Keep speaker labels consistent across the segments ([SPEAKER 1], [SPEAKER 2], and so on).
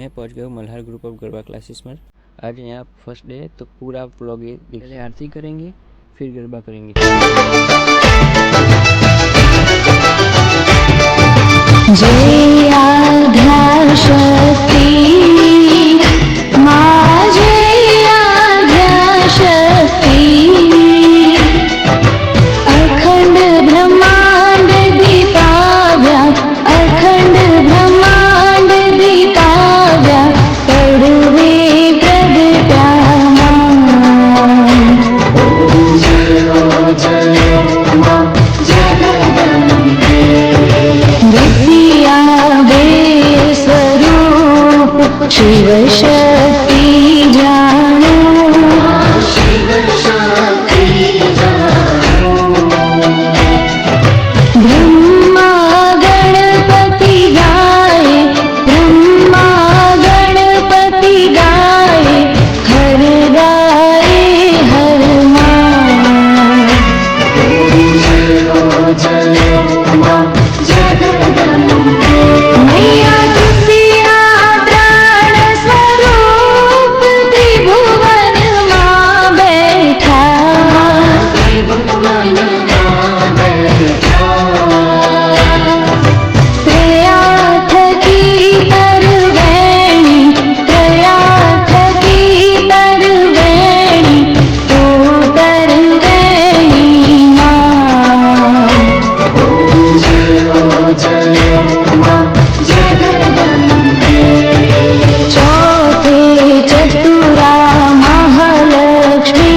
[SPEAKER 1] मैं पहुंच गया हूँ Malhar group of garba classes में। आज यहाँ फर्स्ट डे है तो पूरा व्लॉग ये पहले आरती करेंगे फिर गरबा करेंगे।
[SPEAKER 2] जय आद्याशक्ति माँ, जय आद्याशक्ति, अखंड ब्रह्मांड दीपाव्या, अखंड ब्रह्मांड दीपाव्या, पड़वे प्रगट्यामां। विद्यावे स्वरूप शिव शक्ति जानो, ब्रह्मा गणपति गाए, ब्रह्मा गणपति गाए, हर गाए हर मैया दुसिया प्राण स्वरूप त्रिभुवन माँ बैठा, त्रयाथ की तरवैणी, त्रयाथ की तरवैणी, तू तरवैणी माँ। चौथे चतुरा महालक्ष्मी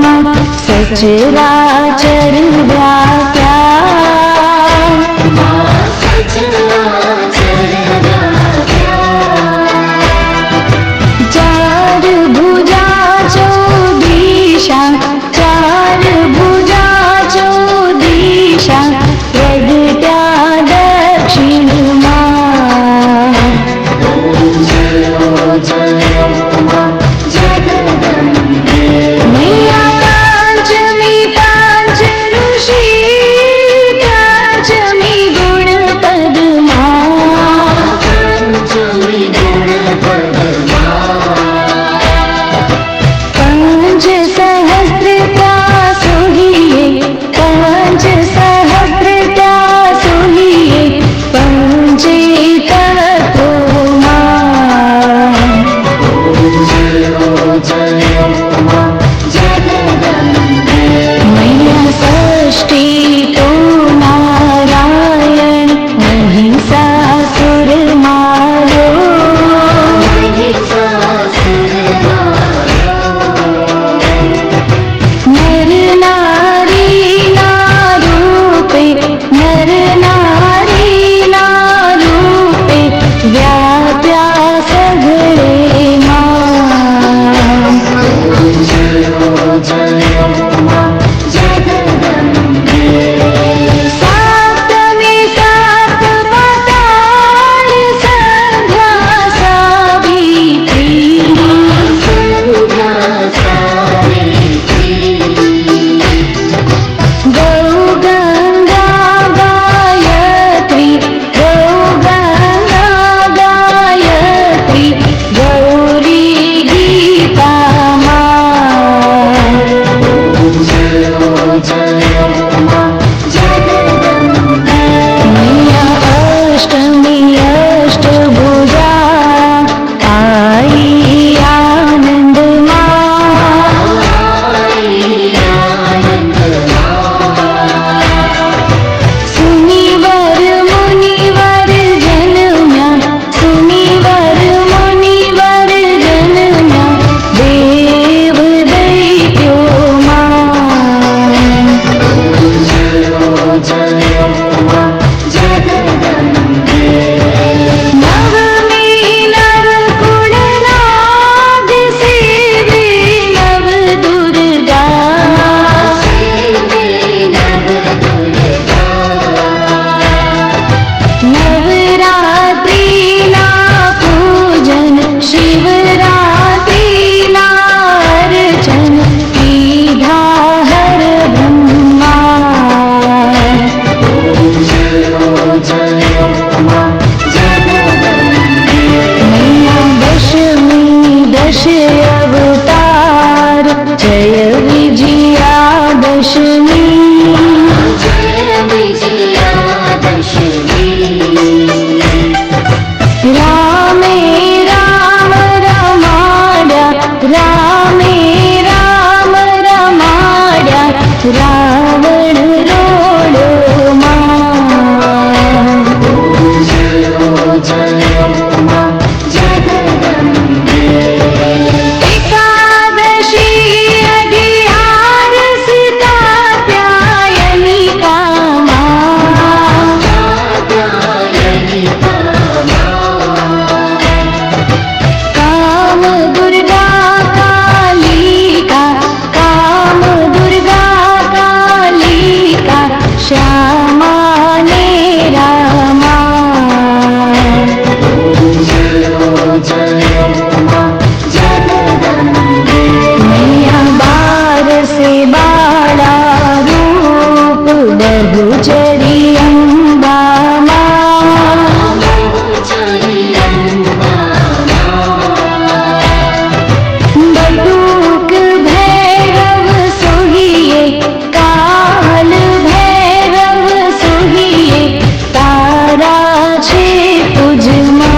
[SPEAKER 2] माँ, सचराचर व्याप्या, चार भुजा चौदिशा, चार भुजा चौदिशा, प्रगट्या दक्षिण माँ। मैया पांचमी पांच ऋषि, पांचमी गुण पद्मा, पंच सहस्त्र सोहिए, पंच सहस्त्र सोहिए, पंचे तत्व माँ। मैया षष्ठी तो नारायण, महिषासुर मारो, नर नारी नारूपे, नर नारी नारूपे, व्याप्या सगळे माँ। सातमी सात पाताल संध्या सावित्री, गौ गंगा गायत्री, गौ गंगा गायत्री, गौरी गीता माँ। मैया अष्टमी अष्टभुजा आई आनंद माँ, बहुचरी अम्बा बटुक भैरव सोहिए काल भैरव सोहिए तारा छे तुझमा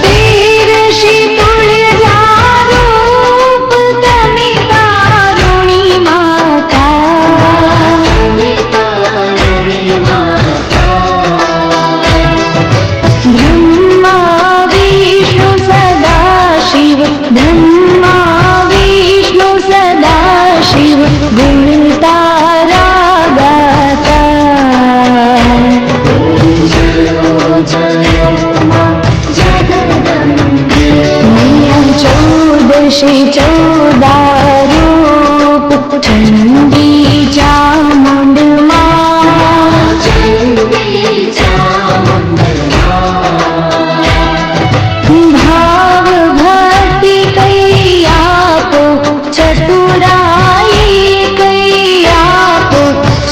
[SPEAKER 2] तेरशी तुळजा रूप तमी तारुणी माता ब्रह्मा विष्णु सदा शिव ब्रह्मा विष्णु सदा शिव गुण तारा गाता मैया चौदशी चौदा रूप चंडी चामुंड भाव भक्ति कैयापो चतुराई कैयापो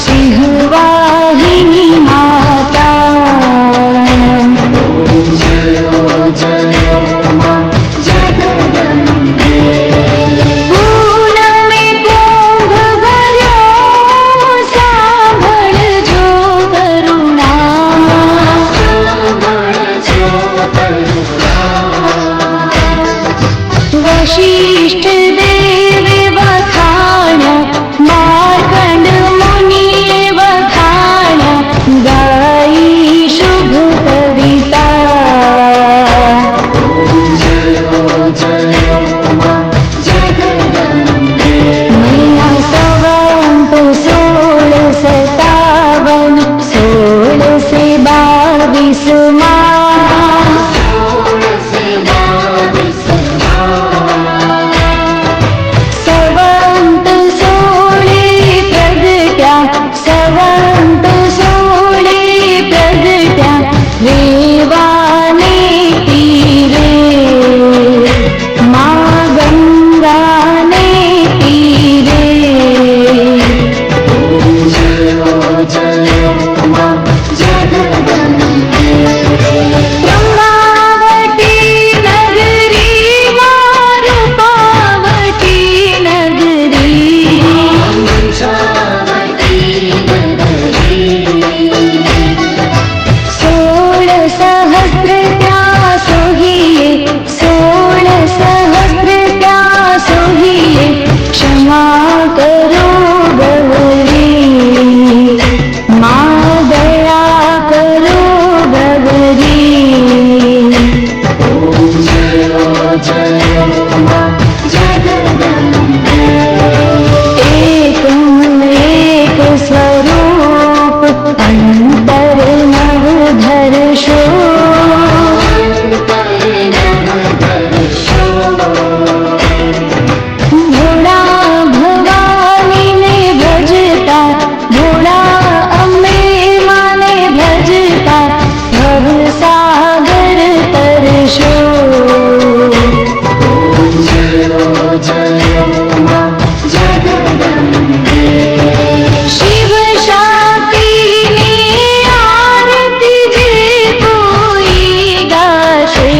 [SPEAKER 2] सिंहवाहिनी माता पूनमे कुंभ भर्यो सांभळजो करुणा वशिष्ठ देवे वखाण्या मार्कंड मुनिये वखाण्या गाई शुभ कविता मैया सवंत 1657 1622 सवंत 16 प्रगट्या सवंत 16 प्रगट्या रेवाने तीरे माँ गंगाने तीरे ब्रह्मावती नगरी मारूपावती नगरी सोल सहस्र त्या सोहिए 16 सहस्र त्या सोहिए क्षमा करो गौरी माँ दया करो गौरी एक स्वरूप अंतर नवधर शो भोला भवानी ने भजता भोला अम्बे माने भजता भव सागर तरशो शिव शांति ने आरती जे कोई गाशे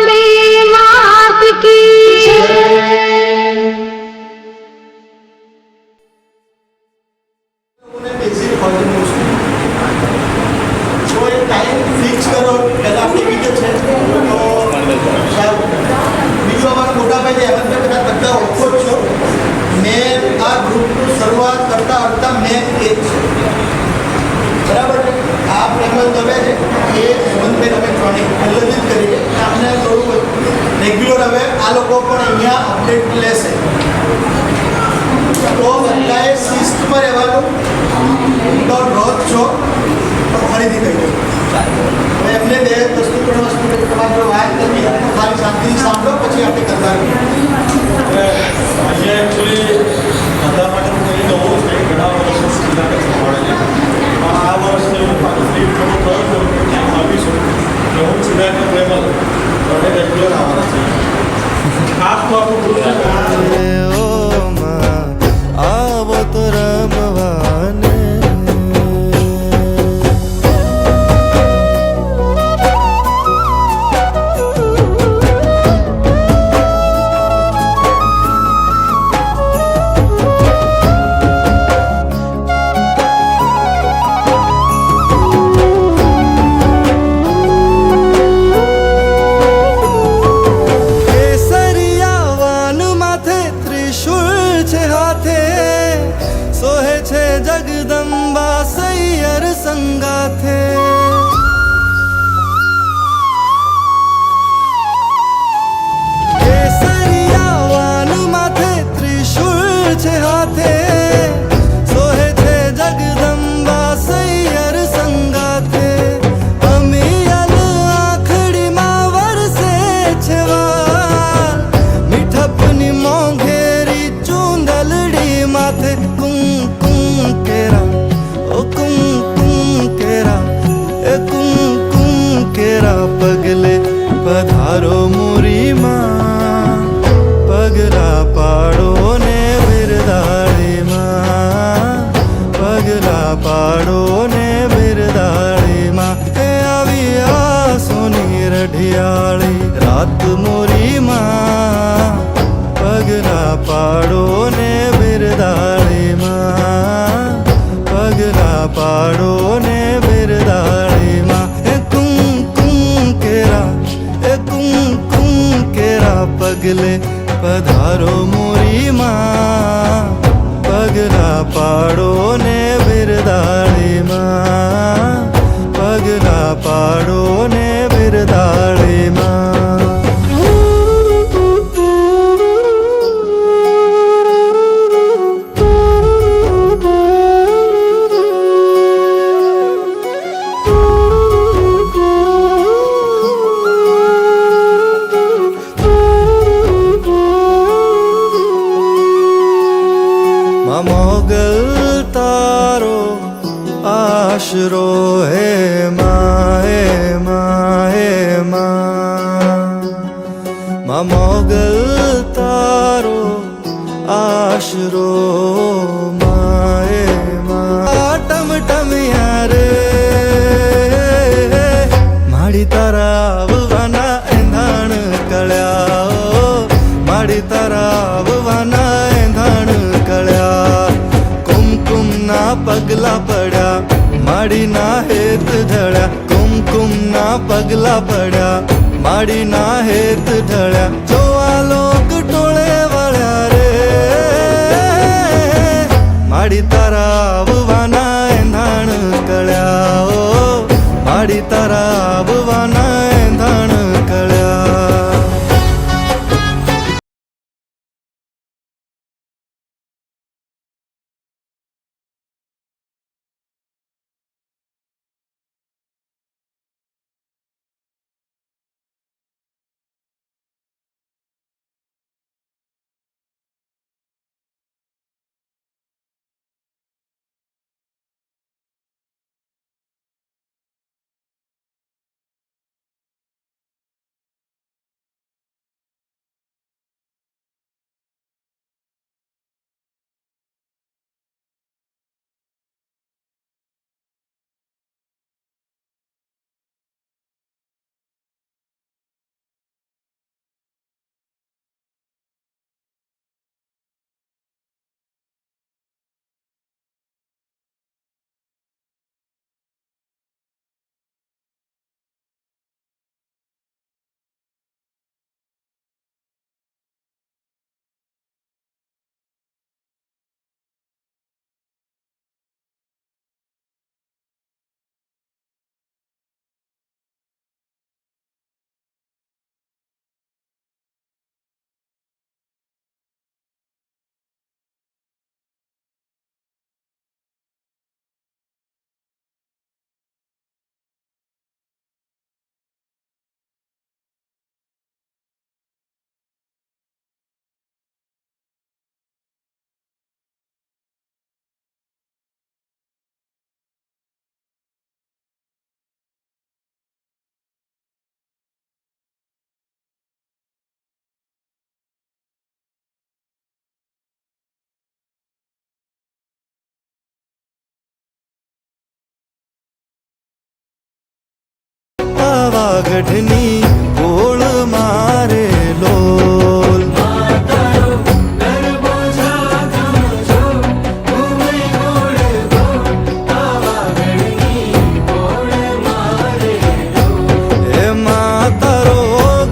[SPEAKER 2] अम्बे मात की
[SPEAKER 3] बेसिक फॉर्म्यूलेशन तो एक टाइम ફિક્સ કરો પહેલાં આપણી વિડીયો છે તો સારું બીજું અમારા મોટા ભાઈ હેમંતભાઈ બધા ઓળખો જ છો મેં આ ગ્રુપનું શરૂઆત કરતા મેં એ જ છે બરાબર છે આ પ્રેમલ દવે છે એ હેમંતભાઈ અમે ક્રોનિક પહેલેથી જ કરીએ આપણે થોડું રેગ્યુલર હવે આ લોકો પણ અહીંયા અપડેટ લેશે તો બધાએ શિસ્તમાં રહેવાનું તો રોજ છો તો ફરીથી કહી દઉં હવે એમને બે વસ્તુ ત્રણ વસ્તુ તમારે જો વાત નથી ખાલી શાંતિથી સાંભળો પછી આપણે કરતા
[SPEAKER 4] અહીંયા એકચ્યુઅલી ધંધા માટે હું કહી દઉં કે ઘણા વર્ષો સ્કીલાને સંભાળે છે પણ આ વર્ષે હું પાછું ફ્રી થોડું થયો છું ત્યાં આવીશું કે હું સિદ્ધાર્થ પ્રેમલ અને રેગ્યુલર આવવાના છે ખાસ તો આપણું ગ્રુપ
[SPEAKER 5] આવો તો રમવાને સોહે છે જગદંબા સૈયર સંગાથે કેસરિયા વાન માથે ત્રિશુળ છે હાથે સોહે છે જગદંબા સૈયર સંગાથે અમિયલ આખડીમાં વરસે છે વાર મીઠપની મોંઘેરી ચૂંદલડી માથે પગલે પધારો મુરીમાં પગલા પાડો ને બિરદાળીમાં પગલા પાડો ને બિરદાળીમાં એ આવી આ સોની રઢિયાળી રાત મુરીમાં પગલા પાડો ને બિરદાળીમાં પગલા પાડો ને બિરદાળીમાં પગલે પધારો મુરીમાં પગલા પાડો ને બિરદાળીમાં પગલા પાડો ને બિરદાળીમાં મોગલ તારો આશરો હે મા મોગલ તારો આશરો ટમટમિયા રે માડી તારા આવવાના એંધાણ કળ્યા માડી તારા આવવાના એંધાણ કુમકુમના પગલા પડ્યા માડીના હેત ઢળ્યા કુમકુમના પગલા પડ્યા માડીના હેત ઢળ્યા જોવા લોક ટોળે વળ્યા રે માડી તારા આવવાના એંધાણ કળ્યા ઓ માડી તારા આવવાના એંધાણ કળ્યા ગઢની ગોળ મારે લોલ. એમાં તારો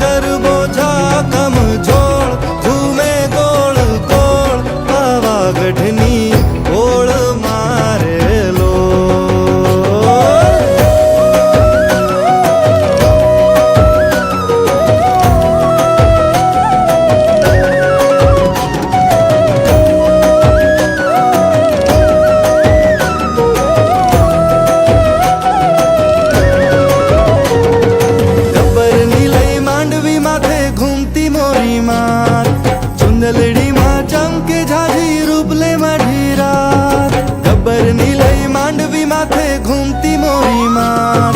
[SPEAKER 5] ગરબો ઝાકમ જોળ ઝૂમે ગોળ ગોળ પાવાગઢની ગોળ મારે લોલ. ગબ્બરની લઈ માંડવી માથે ઘૂમતી મોરી માર ચુંદલડીમાં ચમકે ઝાઝી રૂપલે મઢી રાત. ગબ્બરની લઈ માંડવી માથે ઘૂમતી મોરી માર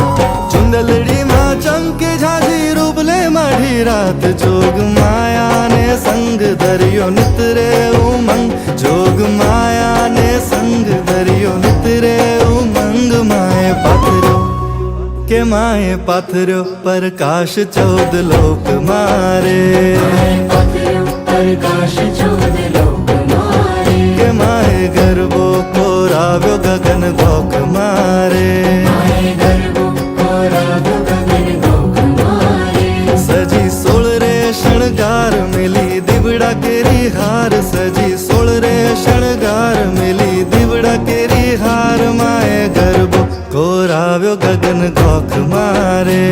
[SPEAKER 5] ચુંદલડીમાં ચમકે ઝાઝી રૂપલે મઢી રાત. જોગ માયાને સંગ દરિયો નિતરે ઉમંગ જોગ માયાને સંગ દરિયો નિતરે ઉમંગ. માએ પાથર્યો કે માએ પાથર્યો પ્રકાશ 14 લોક મારે કે માએ ગરબો કોરાવ્યો ગગન ગોખ મારે. સજી 16 રે શણગાર મિલી દીવડા કેરી હાર સજી 16 રે શણગાર મિલી દીવડા કેરી હાર. માએ ગરબો કોરાવ્યો ગગન ગોખ મારે.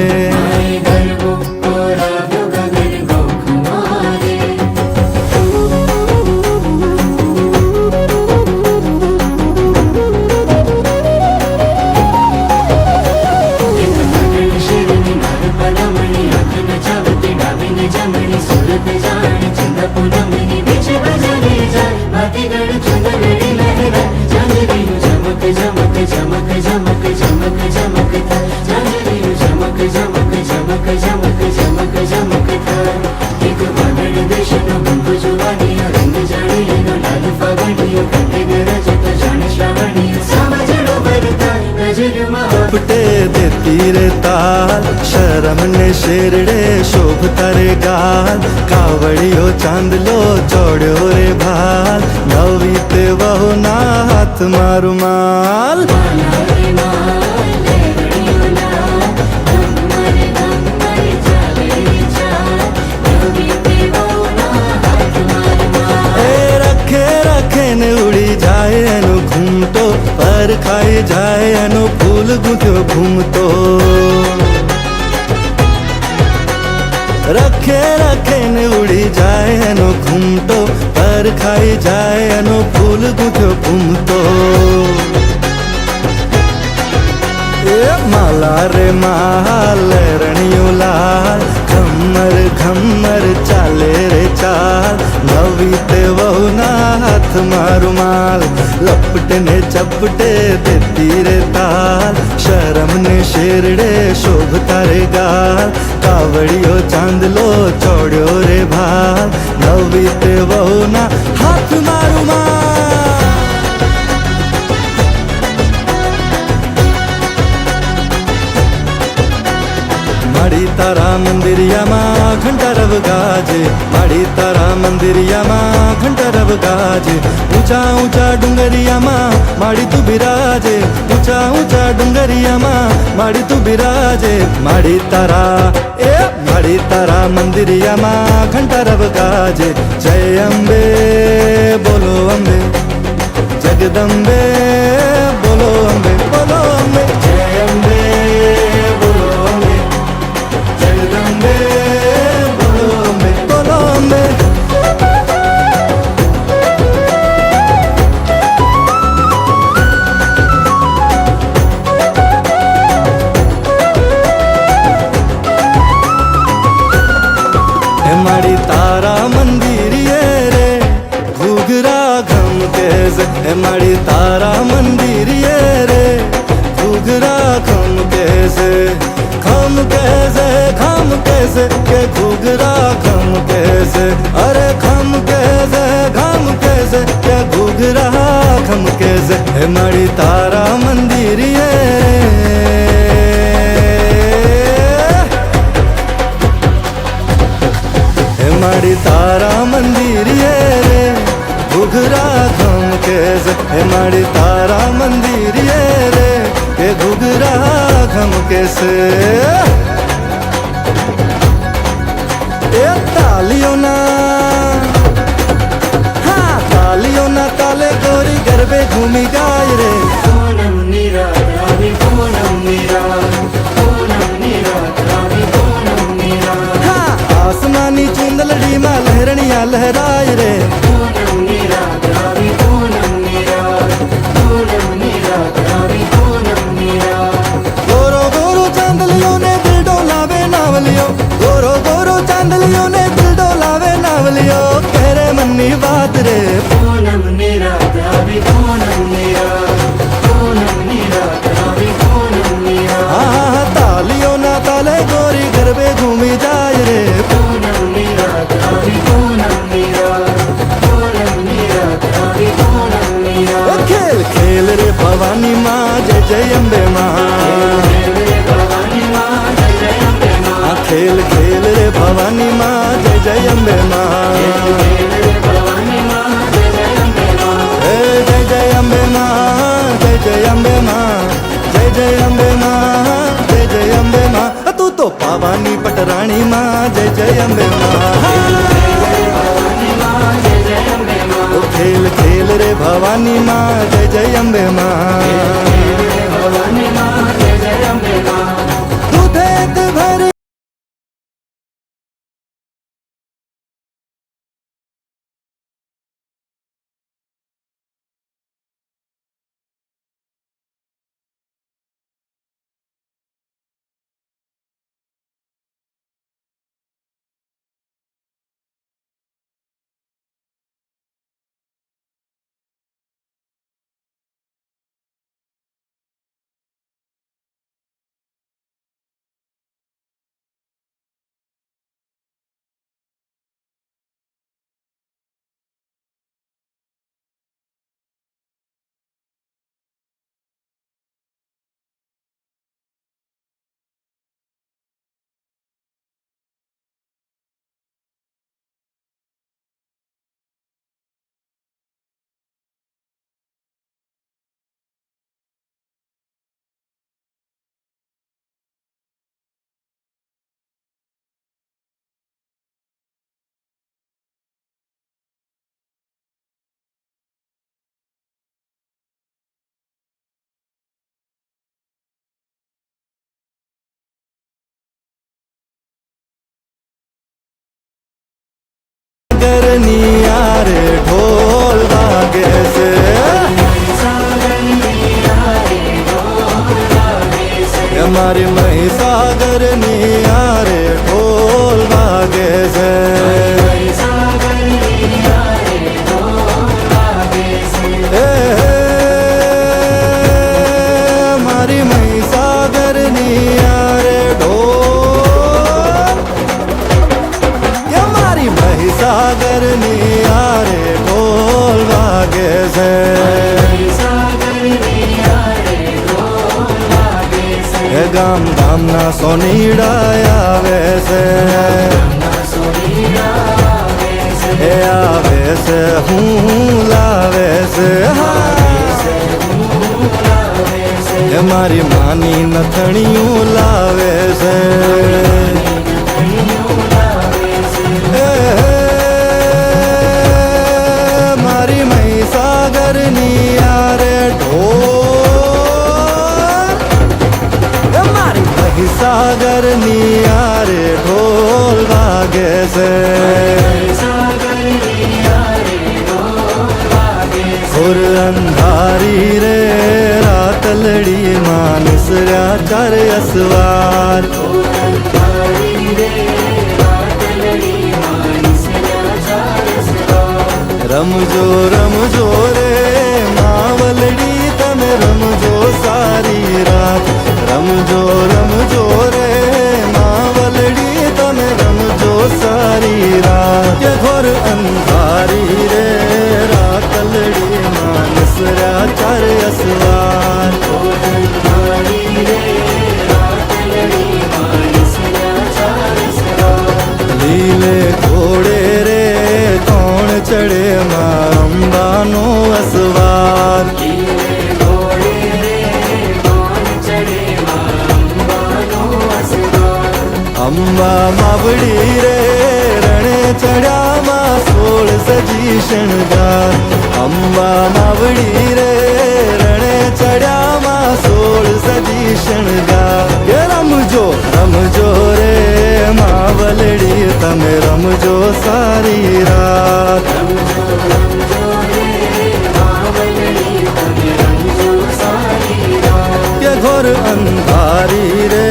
[SPEAKER 5] લપટે દેતી રે તાલ શરમ ને શેરડે શોભતા રે ગાલ. કાવડિયો ચાંદલો ચોડ્યો રે ભાલ નવી તે વહુના હાથમાં રૂમાલ. એ રખે રખે ને ઉડી જાય એનો ઘૂમતો પર ખાઈ જાય એનો ફૂલ ગુંથ્યો ઘૂમતો. રખે રખે ને ઉડી જાય એનો ઘૂમતો પર ખાઈ જાય એનો ફૂલ ગુંથ્યો ઘૂમતો. એ માલા રે માલ રણિયો લાલ ઘમર ઘમર ચાલે રે ચાલ નવી તે વહુના હાથમાં રૂમાલ. લપટે ને ચપટે દેતી રે તાલ શરમ ને શેરડે શોભતા રે ગાલ. કાવડિયો ચાંદલો ચોડ્યો રે ભાલ નવી તે વહુના હાથમાં રૂમાલ. માડી તારા મંદિરિયામાં ઘંટા રવ ગાજે માડી તારા મંદિરિયામાં ઘંટા રવ ગાજે. ઊંચા ઊંચા ડુંગરિયામાં માડી તું બિરાજે ઊંચા ઊંચા ડુંગરિયામાં માડી તું બિરાજે. માડી તારા મંદિરિયામાં ઘંટા રવ ગાજે. જય અંબે બોલો અંબે જગદંબે બોલો અંબે બોલો અંબે. જય અંબે બોલો અંબે જગદંબે બોલો અંબે બોલો અંબે. હે માડી તારા મંદિરિયે રે ઘૂઘરા ઘમ કેસે. હે માડી તારા મંદિરિયે રે ઘૂઘરા ખમ કેસે ખમ કેસે ખમ કેસે કે ઘૂઘરા ખમ કેસે. અરે ખમ કેસે ખમ કેસે કે ઘૂઘરા ખમ કેસે. હે માડી તારા મંદિરિયે રે माड़ी तारा मंदिर ये रे घुघरा घम के से माड़ी तारा मंदिर ये रे के घुघरा घम के से ए तालियों ना हाँ तालियों ना ताले गोरी गरबे घूमी गाय रे हाँ आसमानी चुंदलड़ी माँ लहरणिया लहराय रे गोरो गोरो चांदलियों ने दिल डोलावे नावलियो गोरो गोरो चांदलियों ने दिल डोलावे नावलियो कह रे मन्नी बात रे हाँ तालियों ना ताले गोरी गरबे घूमी जाय रे खेल खेल रे भवानी माँ जय जय अम्बे माँ खेल खेल रे भवानी माँ जय जय अम्बे माँ जय जय अम्बे माँ जय जय अम्बे माँ जय जय अम्बे माँ जय जय अम्बे माँ तू तो पावानी पटरानी माँ जय जय अम्बे माँ खेल खेल रे भवानी माँ जय जय अम्बे माँ दूध एक भरी करनिया रे ढोल बागे से हमारी महिसागर निया रे ढोल बागे से हमारी महिसागर निया रे ढोल हमारी महिसागर निया रे ढोल बागे से गाम गाम ना सोनीड़ा वैसे आवे से हूँ लावे से हमारी मानी नथणियों लावे से मारी महिसागर निया रे ढोल मारी महिसागर निया रे ढोल बागे से खुर अंधारी रे रातलड़ी मानसरा चार असवार रमजो रे मावलड़ी तमे रमजो सारी रात रमजो रे मावलड़ी तमे रमजो सारी रात ये घोर अंधारी रे रातलड़ी मानसरा चार असवार लीले घोड़े ચડે માં અંબાનો અસવાર અંબા માવડી રે રણે ચડ્યામાં 16 સજી શણગાર અંબા માવડી રે રણે ચડ્યામાં 16 સજી શણગાર કે રમજો રમજો રે માવલડી તમે રમજો સારી રાત કે ઘોર અંધારી રે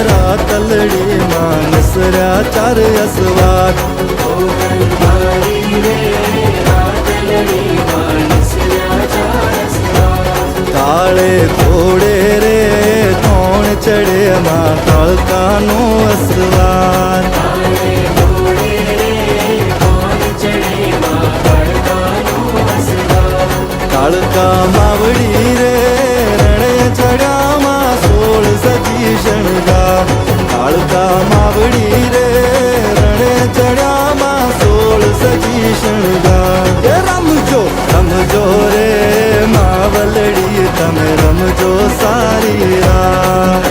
[SPEAKER 5] રાતલડી માં નસર્યા 4 અસવાર કાળે ઘોડે રે કોણ ચડે માં કાળકાનો અસવાર કાળકા માવડી રે રણે ચડ્યામાં 16 સજી શણગાર કાળકા માવડી રે રણે ચડ્યામાં 16 સજી શણગાર કે રમજો રમજો રે માવલડી તમે રમજો સારી રાત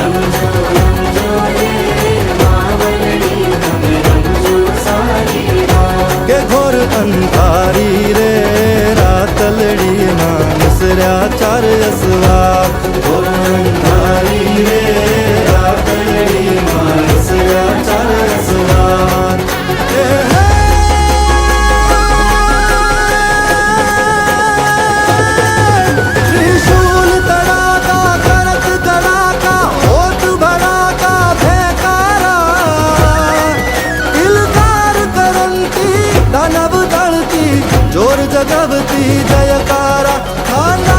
[SPEAKER 5] કે ઘોર અંધારી રે રાતલડી માં નસર્યા 4 અસવાર ઘોર અંધારી રે રાતલડી માં નસર્યા 4 અસવાર त्रिशूल तड़ाका करत गड़ाका होत भड़ाका भयकारा इलकार करंती दानव दळती जोर जगवती जयकारा खाना